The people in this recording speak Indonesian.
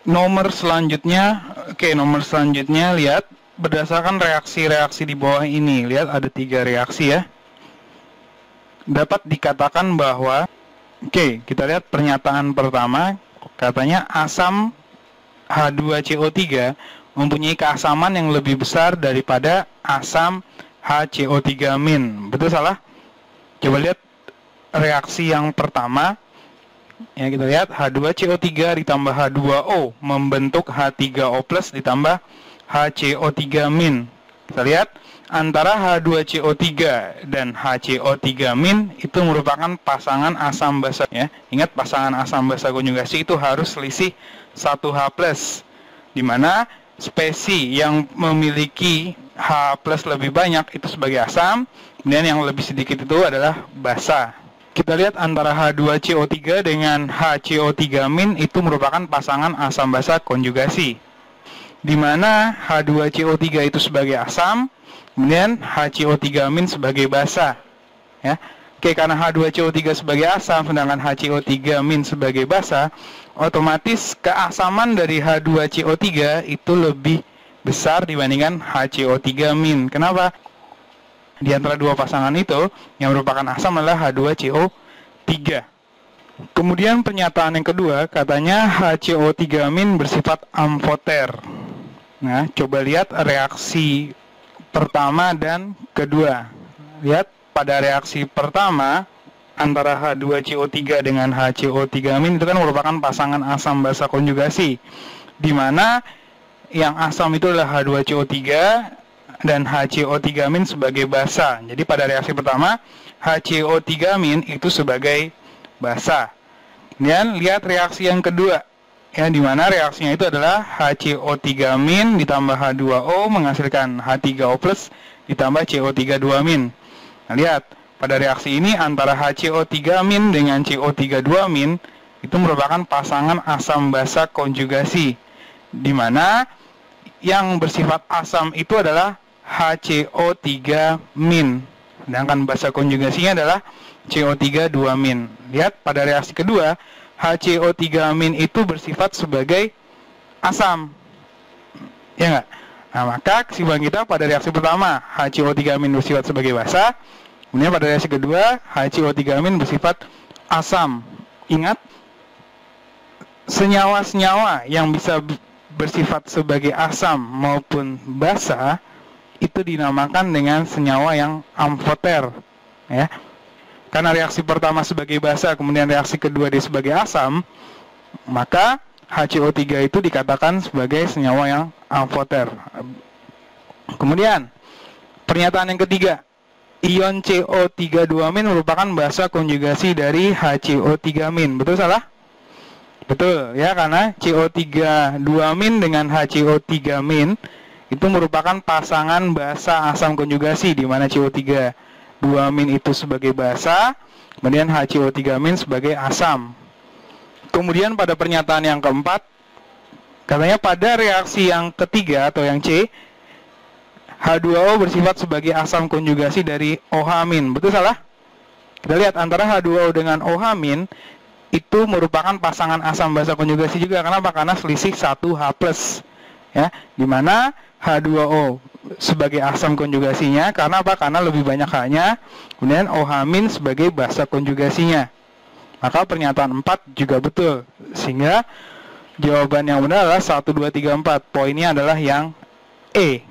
Nomor selanjutnya, nomor selanjutnya lihat berdasarkan reaksi-reaksi di bawah ini. Lihat ada 3 reaksi ya. Dapat dikatakan bahwa, kita lihat pernyataan pertama, katanya asam H2CO3 mempunyai keasaman yang lebih besar daripada asam HCO3-. Betul salah? Coba lihat reaksi yang pertama. Ya, kita lihat H2CO3 ditambah H2O membentuk H3O plus ditambah HCO3-. Kita lihat antara H2CO3 dan HCO3- itu merupakan pasangan asam basa ya. Ingat, pasangan asam basa konjugasi itu harus selisih 1H+, di mana spesi yang memiliki H+ lebih banyak itu sebagai asam, kemudian yang lebih sedikit itu adalah basa. Kita lihat antara H2CO3 dengan HCO3- itu merupakan pasangan asam basa konjugasi, di mana H2CO3 itu sebagai asam, kemudian HCO3- sebagai basa. Ya. Karena H2CO3 sebagai asam, sedangkan HCO3- sebagai basa, otomatis keasaman dari H2CO3 itu lebih besar dibandingkan HCO3-. Kenapa? Di antara dua pasangan itu, yang merupakan asam adalah H2CO3. Kemudian pernyataan yang kedua, katanya HCO3- bersifat amfoter. Nah, coba lihat reaksi pertama dan kedua. Lihat, pada reaksi pertama, antara H2CO3 dengan HCO3- itu kan merupakan pasangan asam basa konjugasi, di mana yang asam itu adalah H2CO3 dan HCO3- sebagai basa. Jadi pada reaksi pertama, HCO3- itu sebagai basa. Kemudian lihat reaksi yang kedua, ya, di mana reaksinya itu adalah HCO3- ditambah H2O menghasilkan H3O plus ditambah CO32-. Nah, lihat pada reaksi ini antara HCO3- dengan CO32- itu merupakan pasangan asam basa konjugasi, di mana yang bersifat asam itu adalah HCO3-, sedangkan basa konjugasinya adalah CO32-. Lihat pada reaksi kedua, HCO3- itu bersifat sebagai asam, ya enggak? Nah, maka kesimpulan kita pada reaksi pertama, HCO3- bersifat sebagai basa, kemudian pada reaksi kedua, HCO3- bersifat asam. Ingat, senyawa-senyawa yang bisa bersifat sebagai asam maupun basa itu dinamakan dengan senyawa yang amfoter, ya. Karena reaksi pertama sebagai basa, kemudian reaksi kedua dia sebagai asam, maka HCO3 itu dikatakan sebagai senyawa yang amfoter. Kemudian pernyataan yang ketiga, ion CO32- merupakan basa konjugasi dari HCO3-. Betul salah? Betul ya, karena CO32- dengan HCO3- itu merupakan pasangan basa asam konjugasi, di mana CO32- itu sebagai basa, kemudian HCO3- sebagai asam. Kemudian pada pernyataan yang keempat, katanya pada reaksi yang ketiga atau yang C, H2O bersifat sebagai asam konjugasi dari OH-. Betul salah? Kita lihat antara H2O dengan OH- itu merupakan pasangan asam basa konjugasi juga. Kenapa? Karena selisih 1H+, ya, di mana H2O sebagai asam konjugasinya, karena apa? Karena lebih banyak H-nya, kemudian OH- sebagai basa konjugasinya. Maka pernyataan 4 juga betul, sehingga jawaban yang benar adalah 1, 2, 3, 4. Poinnya adalah yang E.